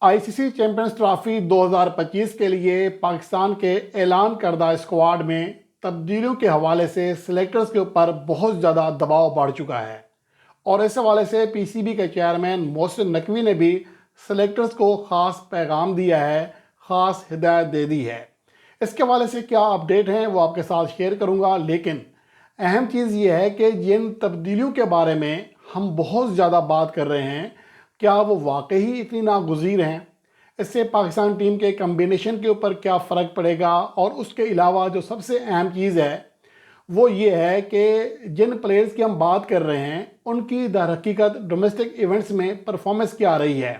ICC champions trophy 2025 के लिए पाकिस्तान के ऐलान करदा स्क्वाड में तब्दीलियों के हवाले से सिलेक्टर्स के ऊपर बहुत ज़्यादा दबाव बढ़ चुका है और इस हवाले से पीसीबी के चेयरमैन मोहसिन नकवी ने भी सिलेक्टर्स को ख़ास पैगाम दिया है, ख़ास हिदायत दे दी है। इसके हवाले से क्या अपडेट हैं वो आपके साथ शेयर करूंगा, लेकिन अहम चीज़ ये है कि जिन तब्दीलियों के बारे में हम बहुत ज़्यादा बात कर रहे हैं, क्या वो वाकई ही इतनी नागुज़ीर हैं? इससे पाकिस्तान टीम के कम्बिनेशन के ऊपर क्या फ़र्क पड़ेगा? और उसके अलावा जो सबसे अहम चीज़ है वो ये है कि जिन प्लेयर्स की हम बात कर रहे हैं उनकी दर हकीकत डोमेस्टिक इवेंट्स में परफॉर्मेंस क्या रही है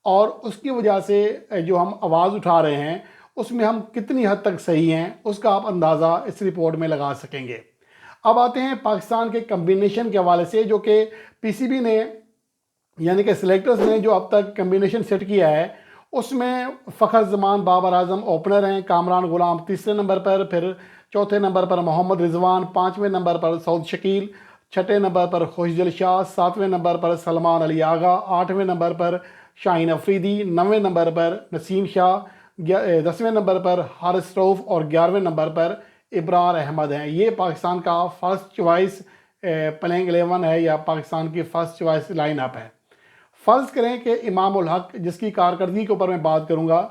और उसकी वजह से जो हम आवाज़ उठा रहे हैं उसमें हम कितनी हद तक सही हैं, उसका आप अंदाज़ा इस रिपोर्ट में लगा सकेंगे। अब आते हैं पाकिस्तान के कम्बिनेशन के हवाले से, जो कि पीसीबी ने यानी कि सिलेक्टर्स ने जो अब तक कम्बिनेशन सेट किया है उसमें फ़खर जमान बाबर आजम ओपनर हैं, कामरान गुलाम तीसरे नंबर पर, फिर चौथे नंबर पर मोहम्मद रिजवान, पाँचवें नंबर पर सऊद शकील, छठे नंबर पर खुशदिल शाह, सातवें नंबर पर सलमान अली आगा, आठवें नंबर पर शाहीन अफरीदी, नौवें नंबर पर नसीम शाह, 10वें नंबर पर हारिस रऊफ़ और 11वें नंबर पर इब्रार अहमद हैं। ये पाकिस्तान का फर्स्ट चॉइस प्लेइंग 11 है या पाकिस्तान की फ़र्स्ट चॉइस लाइन अप है। फ़र्ज़ करें कि इमाम उल हक, जिसकी कारकर्दगी के ऊपर मैं बात करूंगा,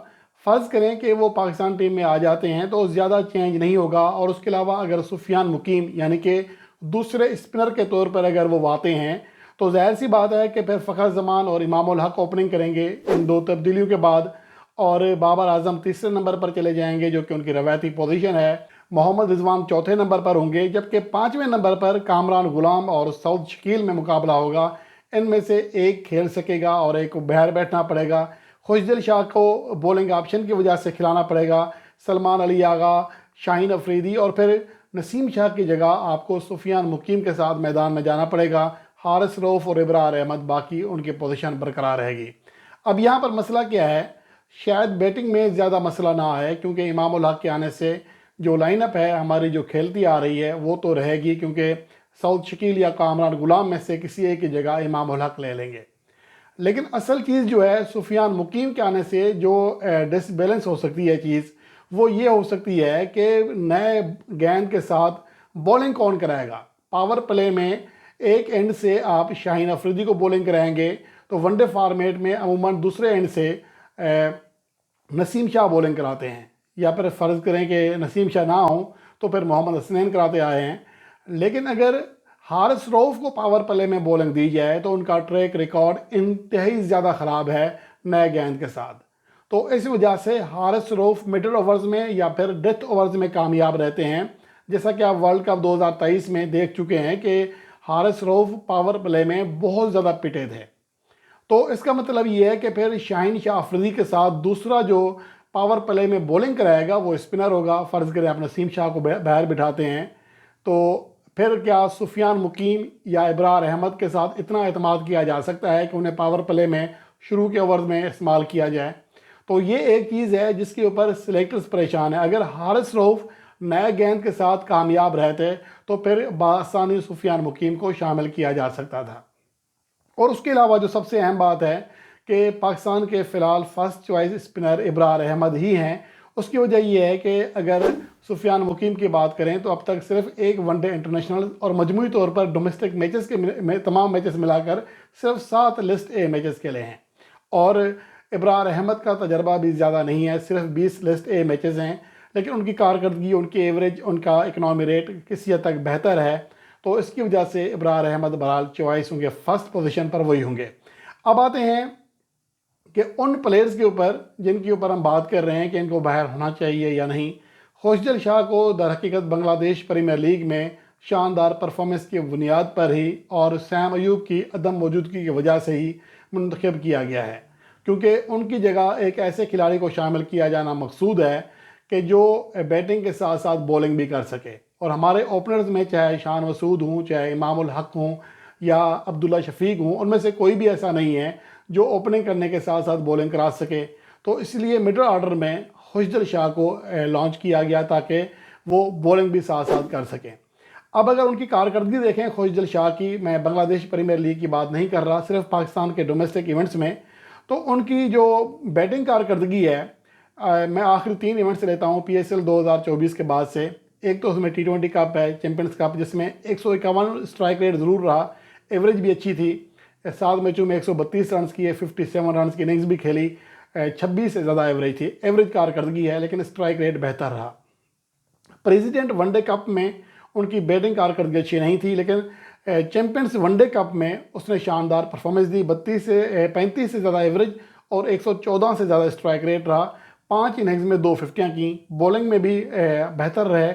फ़र्ज़ करें कि वो पाकिस्तान टीम में आ जाते हैं तो ज़्यादा चेंज नहीं होगा। और उसके अलावा अगर सुफियान मुकीम यानी कि दूसरे स्पिनर के तौर पर अगर वो आते हैं तो ज़ाहिर सी बात है कि फिर फ़खर जमान और इमाम उल हक ओपनिंग करेंगे इन दो तब्दीलियों के बाद, और बाबर आजम तीसरे नंबर पर चले जाएंगे जो कि उनकी रवायती पोजीशन है। मोहम्मद रिजवान चौथे नंबर पर होंगे, जबकि पाँचवें नंबर पर कामरान गुलाम और सऊद शकील में मुकाबला होगा। इनमें से एक खेल सकेगा और एक को बाहर बैठना पड़ेगा। खुशदिल शाह को बॉलिंग ऑप्शन की वजह से खिलाना पड़ेगा, सलमान अली आगा, शाहीन अफरीदी और फिर नसीम शाह की जगह आपको सुफियान मुकीम के साथ मैदान में जाना पड़ेगा। हारिस रऊफ़ और इब्रार अहमद बाकी उनकी पोजीशन बरकरार रहेगी। अब यहाँ पर मसला क्या है? शायद बैटिंग में ज़्यादा मसला ना आए, क्योंकि इमाम उल हक के आने से जो लाइनअप है हमारी जो खेलती आ रही है वो तो रहेगी, क्योंकि सऊद शकील या कामरान गुलाम में से किसी एक की जगह इमाम उल हक ले लेंगे। लेकिन असल चीज़ जो है सुफियान मुकीम के आने से जो डिसबैलेंस हो सकती है चीज़, वो ये हो सकती है कि नए गेंद के साथ बॉलिंग कौन कराएगा। पावर प्ले में एक एंड से आप शाहीन अफरीदी को बॉलिंग कराएंगे तो वनडे फॉर्मेट में अमूमन दूसरे एंड से नसीम शाह बॉलिंग कराते हैं, या फिर फ़र्ज़ करें कि नसीम शाह ना हो तो फिर मोहम्मद हसनैन कराते आए हैं। लेकिन अगर हारिस रऊफ़ को पावर प्ले में बॉलिंग दी जाए तो उनका ट्रैक रिकॉर्ड इंतहाई ज़्यादा ख़राब है नए गेंद के साथ। तो इस वजह से हारिस रऊफ़ मिडल ओवर्स में या फिर डेथ ओवर्स में कामयाब रहते हैं, जैसा कि आप वर्ल्ड कप 2023 में देख चुके हैं कि हारिस रऊफ़ पावर प्ले में बहुत ज़्यादा पिटे थे। तो इसका मतलब ये है कि फिर शाहीन शाह अफरीदी के साथ दूसरा जो पावर प्ले में बॉलिंग कराएगा वो स्पिनर होगा। फ़र्ज़ करें आप नसीम शाह को बाहर बिठाते हैं तो फिर क्या सुफियान मुकीम या इब्रार अहमद के साथ इतना एतमाद किया जा सकता है कि उन्हें पावर प्ले में शुरू के ओवर्स में इस्तेमाल किया जाए? तो ये एक चीज़ है जिसके ऊपर सिलेक्टर्स परेशान है। अगर हारिस रऊफ़ नए गेंद के साथ कामयाब रहते तो फिर बासानी सुफियान मुकीम को शामिल किया जा सकता था। और उसके अलावा जो सबसे अहम बात है कि पाकिस्तान के फ़िलहाल first choice spinner Ibrar Ahmed ही हैं। उसकी वजह यह है कि अगर सुफियान मुकीम की बात करें तो अब तक सिर्फ एक वनडे इंटरनेशनल और मजमूई तौर पर डोमेस्टिक मैचेस के तमाम मैचेस मिलाकर सिर्फ 7 लिस्ट ए मैचेस खेले हैं, और इब्रार अहमद का तजर्बा भी ज़्यादा नहीं है, सिर्फ 20 लिस्ट ए मैचेस हैं। लेकिन उनकी कारकर्दगी, उनकी एवरेज, उनका इकनॉमी रेट किसी हद तक बेहतर है। तो इसकी वजह से इब्रार अहमद बहरहाल चॉइस होंगे, फर्स्ट पोजीशन पर वही होंगे। अब आते हैं कि उन प्लेयर्स के ऊपर जिनके ऊपर हम बात कर रहे हैं कि इनको बाहर होना चाहिए या नहीं। खुशदिल शाह को दर हकीकत बांग्लादेश प्रीमियर लीग में शानदार परफॉर्मेंस की बुनियाद पर ही और सैम अयूब की अदम मौजूदगी की वजह से ही मुंतखब किया गया है, क्योंकि उनकी जगह एक ऐसे खिलाड़ी को शामिल किया जाना मकसूद है कि जो बैटिंग के साथ साथ बॉलिंग भी कर सके। और हमारे ओपनर्स में चाहे शान मसूद हूँ, चाहे इमाम उल हक हूँ या अब्दुल्ला शफीक हूँ, उनमें से कोई भी ऐसा नहीं है जो ओपनिंग करने के साथ साथ बॉलिंग करा सके। तो इसलिए मिडल ऑर्डर में खुशदिल शाह को लॉन्च किया गया ताकि वो बॉलिंग भी साथ साथ कर सकें। अब अगर उनकी कारकर्दगी देखें खुशदिल शाह की, मैं बांग्लादेश प्रीमियर लीग की बात नहीं कर रहा, सिर्फ पाकिस्तान के डोमेस्टिक इवेंट्स में, तो उनकी जो बैटिंग कारकर्दगी है, मैं आखिरी 3 इवेंट से लेता हूँ PSL 2024 के बाद से। एक तो उसमें T20 कप है, चैंपियंस कप, जिसमें 151 स्ट्राइक रेट ज़रूर रहा, एवरेज भी अच्छी थी। 7 मैचों में 132 रन किए, 57 रन की इनिंग्स भी खेली, 26 से ज़्यादा एवरेज थी। एवरेज कारकर्दगी है, लेकिन स्ट्राइक रेट बेहतर रहा। प्रेसिडेंट वनडे कप में उनकी बैटिंग कारकर्दगी अच्छी नहीं थी, लेकिन चैंपियंस वनडे कप में उसने शानदार परफॉर्मेंस दी। 35 से ज़्यादा एवरेज और 114 से ज़्यादा स्ट्राइक रेट रहा। 5 इनिंग्स में 2 फिफ्टियाँ की। बॉलिंग में भी बेहतर रहे,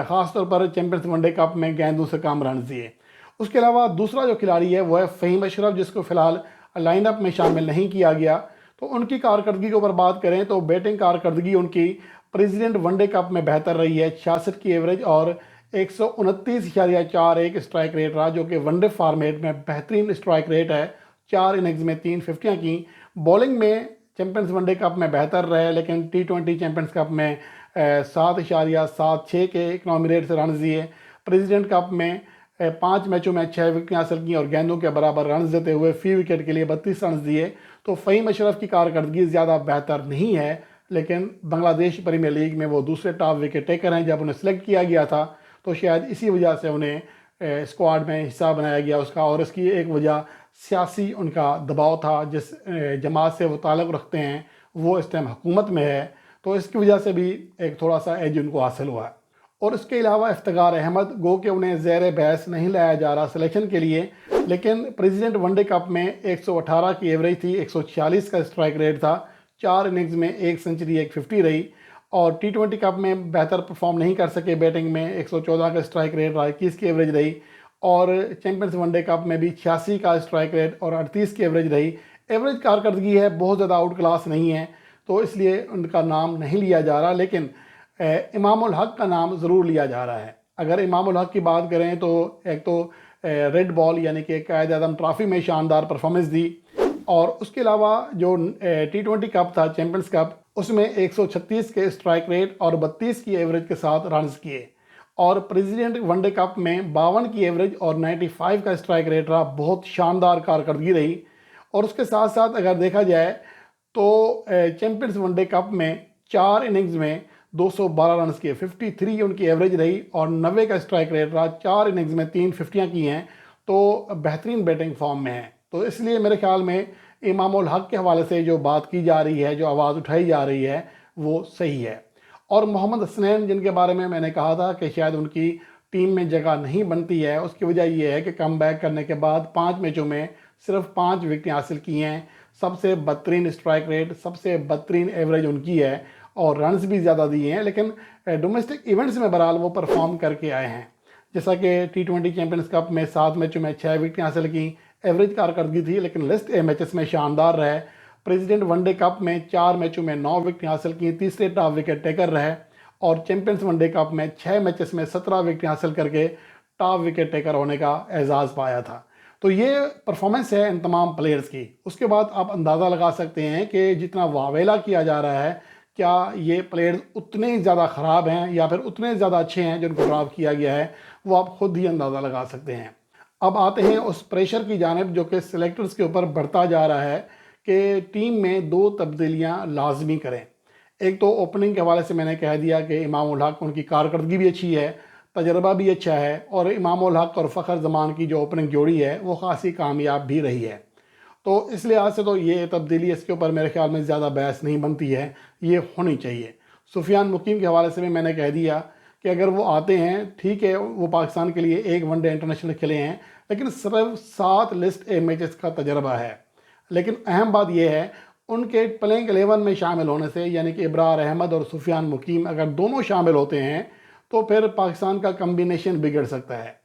ख़ासतौर पर चैंपियंस वनडे कप में गेंदों से कम रन दिए। उसके अलावा दूसरा जो खिलाड़ी है वो है फ़हीम अशरफ, जिसको फ़िलहाल लाइनअप में शामिल नहीं किया गया। तो उनकी कारकर्दगी के ऊपर बात करें तो बैटिंग कारकर्दगी उनकी प्रेसिडेंट वनडे कप में बेहतर रही है। 66 की एवरेज और 129.41 स्ट्राइक रेट रहा, जो कि वनडे फॉर्मेट में बेहतरीन स्ट्राइक रेट है। 4 इनिंग्स में 3 फिफ्टियाँ की। बॉलिंग में चैंपियंस वनडे कप में बेहतर रहे, लेकिन T20 चैंपियंस कप में 7.76 के इकनॉमी रेट से रन दिए। प्रेसिडेंट कप में 5 मैचों में 6 विकेट हासिल की और गेंदों के बराबर रन देते हुए फी विकेट के लिए 32 रन दिए। तो फ़हीम अशरफ की कारकर्दगी ज़्यादा बेहतर नहीं है, लेकिन बांग्लादेश प्रीमियर लीग में वो दूसरे टॉप विकेट टेकर हैं। जब उन्हें सेलेक्ट किया गया था तो शायद इसी वजह से उन्हें स्क्वाड में हिस्सा बनाया गया उसका, और इसकी एक वजह सियासी उनका दबाव था। जिस जमात से वो ताल्लुक़ रखते हैं वो इस टाइम हुकूमत में है, तो इसकी वजह से भी एक थोड़ा सा एज उनको हासिल हुआ है। और इसके अलावा इफ्तिखार अहमद, गो कि उन्हें ज़ेर बहस नहीं लाया जा रहा सिलेक्शन के लिए, लेकिन प्रेसिडेंट वनडे कप में 118 की एवरेज थी, 146 का स्ट्राइक रेट था। 4 इनिंग्स में 1 सेंचुरी 1 50 रही। और T20 कप में बेहतर परफॉर्म नहीं कर सके, बैटिंग में 114 का स्ट्राइक रेट रहा, 21 की एवरेज रही। और चैंपियंस वनडे कप में भी 86 का स्ट्राइक रेट और 38 की एवरेज रही। एवरेज कारकर्दगी है, बहुत ज़्यादा आउट क्लास नहीं है, तो इसलिए उनका नाम नहीं लिया जा रहा। लेकिन इमामुल हक का नाम ज़रूर लिया जा रहा है। अगर इमामुल हक की बात करें तो एक तो रेड बॉल यानी कि कायद आज़म ट्रॉफी में शानदार परफॉर्मेंस दी, और उसके अलावा जो T20 कप था चैंपियंस कप, उसमें 136 के स्ट्राइक रेट और 32 की एवरेज के साथ रन्स किए। और प्रेसिडेंट वनडे कप में 52 की एवरेज और 95 का स्ट्राइक रेट रहा, बहुत शानदार कारकर्दगी रही। और उसके साथ साथ अगर देखा जाए तो चैंपियंस वनडे कप में 4 इनिंग्स में 212 रन किए, 53 उनकी एवरेज रही और 90 का स्ट्राइक रेट रहा। 4 इनिंग्स में 3 फिफ्टियाँ की हैं, तो बेहतरीन बैटिंग फॉर्म में है। तो इसलिए मेरे ख्याल में इमामुल हक के हवाले से जो बात की जा रही है, जो आवाज़ उठाई जा रही है, वो सही है। और मोहम्मद हसनैन, जिनके बारे में मैंने कहा था कि शायद उनकी टीम में जगह नहीं बनती है, उसकी वजह यह है कि कम बैक करने के बाद 5 मैचों में सिर्फ 5 विकेटें हासिल की हैं। सबसे बदतरीन स्ट्राइक रेट, सबसे बदतरीन एवरेज उनकी है, और रन्स भी ज़्यादा दिए हैं। लेकिन डोमेस्टिक इवेंट्स में बहरहाल वो परफॉर्म करके आए हैं, जैसा कि T20 चैंपियंस कप में 7 मैचों में 6 विकेटें हासिल की। एवरेज कारकर्दगी थी, लेकिन लिस्ट ए मैचेस में शानदार रहे। प्रेसिडेंट वनडे कप में 4 मैचों में 9 विकेटें हासिल की, तीसरे टॉप विकेट टेकर रहे। और चैंपियंस वनडे कप में 6 मैचेस में 17 विकेटें हासिल करके टॉप विकेट टेकर होने का एजाज़ पाया था। तो ये परफॉर्मेंस है इन तमाम प्लेयर्स की। उसके बाद आप अंदाज़ा लगा सकते हैं कि जितना वावेला किया जा रहा है, क्या ये प्लेयर्स उतने ज़्यादा ख़राब हैं या फिर उतने ज़्यादा अच्छे हैं जिनको ड्रॉप किया गया है, वो आप खुद ही अंदाज़ा लगा सकते हैं। अब आते हैं उस प्रेशर की जानिब जो कि सिलेक्टर्स के ऊपर बढ़ता जा रहा है कि टीम में 2 तब्दीलियाँ लाजमी करें। एक तो ओपनिंग के हवाले से मैंने कह दिया कि इमामुल हक, उनकी कारकर्दगी भी अच्छी है, तजर्बा भी अच्छा है, और इमामुल हक और फ़खर जमान की जो ओपनिंग जोड़ी है वो ख़ासी कामयाब भी रही है। तो इस लिहाज से तो ये तब्दीली, इसके ऊपर मेरे ख्याल में ज़्यादा बहस नहीं बनती है, ये होनी चाहिए। सुफियान मुकीम के हवाले से भी मैंने कह दिया कि अगर वो आते हैं, ठीक है, वो पाकिस्तान के लिए 1 वनडे इंटरनेशनल खेले हैं, लेकिन सिर्फ 7 लिस्ट ए मैचेस का तजर्बा है। लेकिन अहम बात यह है, उनके प्लेइंग 11 में शामिल होने से, यानी कि इब्रार अहमद और सुफियान मुकीम अगर दोनों शामिल होते हैं तो फिर पाकिस्तान का कम्बिनेशन बिगड़ सकता है।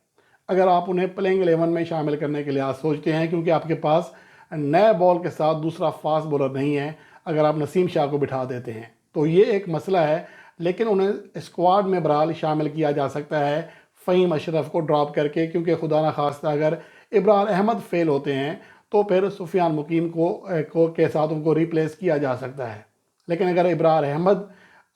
अगर आप उन्हें प्लेइंग 11 में शामिल करने के लिए आज सोचते हैं, क्योंकि आपके पास नए बॉल के साथ दूसरा फास्ट बॉलर नहीं है, अगर आप नसीम शाह को बिठा देते हैं तो ये एक मसला है। लेकिन उन्हें स्क्वाड में बहरहाल शामिल किया जा सकता है फ़हीम अशरफ को ड्रॉप करके, क्योंकि खुदा न खास्ता अगर इब्रार अहमद फेल होते हैं तो फिर सुफियान मुकीम को के साथ उनको रिप्लेस किया जा सकता है। लेकिन अगर इब्रार अहमद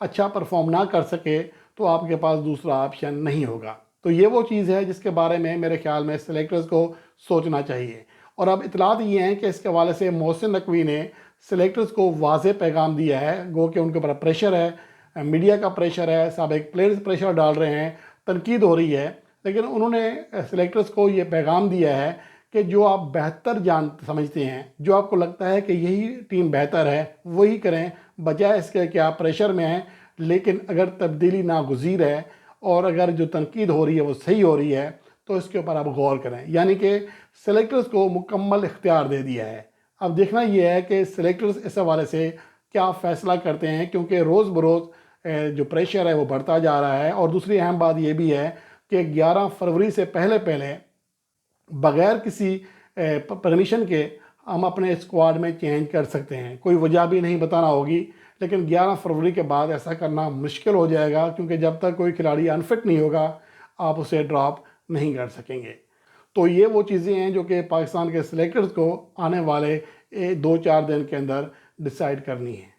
अच्छा परफॉर्म ना कर सके तो आपके पास दूसरा ऑप्शन नहीं होगा। तो ये वो चीज़ है जिसके बारे में मेरे ख्याल में सेलेक्टर्स को सोचना चाहिए। और अब इतलात ये हैं कि इसके हवाले से मोहसिन नकवी ने सिलेक्टर्स को वाज़ेह पैगाम दिया है, गो कि उनके ऊपर प्रेशर है, मीडिया का प्रेशर है, साबिक प्लेयर्स प्रेशर डाल रहे हैं, तनकीद हो रही है, लेकिन उन्होंने सिलेक्टर्स को ये पैगाम दिया है कि जो आप बेहतर समझते हैं, जो आपको लगता है कि यही टीम बेहतर है, वही करें, बजाय इसके कि आप प्रेशर में हैं। लेकिन अगर तब्दीली नागुज़ीर है और अगर जो तनकीद हो रही है वो सही हो रही है तो इसके ऊपर आप गौर करें। यानी कि सिलेक्टर्स को मुकम्मल इख्तियार दे दिया है। अब देखना ये है कि सिलेक्टर्स इस हवाले से क्या फ़ैसला करते हैं, क्योंकि रोज़ बरोज़ जो प्रेशर है वो बढ़ता जा रहा है। और दूसरी अहम बात ये भी है कि 11 फरवरी से पहले बग़ैर किसी परमिशन के हम अपने स्क्वाड में चेंज कर सकते हैं। कोई वजह भी नहीं बताना होगी, लेकिन 11 फरवरी के बाद ऐसा करना मुश्किल हो जाएगा, क्योंकि जब तक कोई खिलाड़ी अनफिट नहीं होगा आप उसे ड्रॉप नहीं कर सकेंगे। तो ये वो चीज़ें हैं जो कि पाकिस्तान के सिलेक्टर्स को आने वाले 2-4 दिन के अंदर डिसाइड करनी है।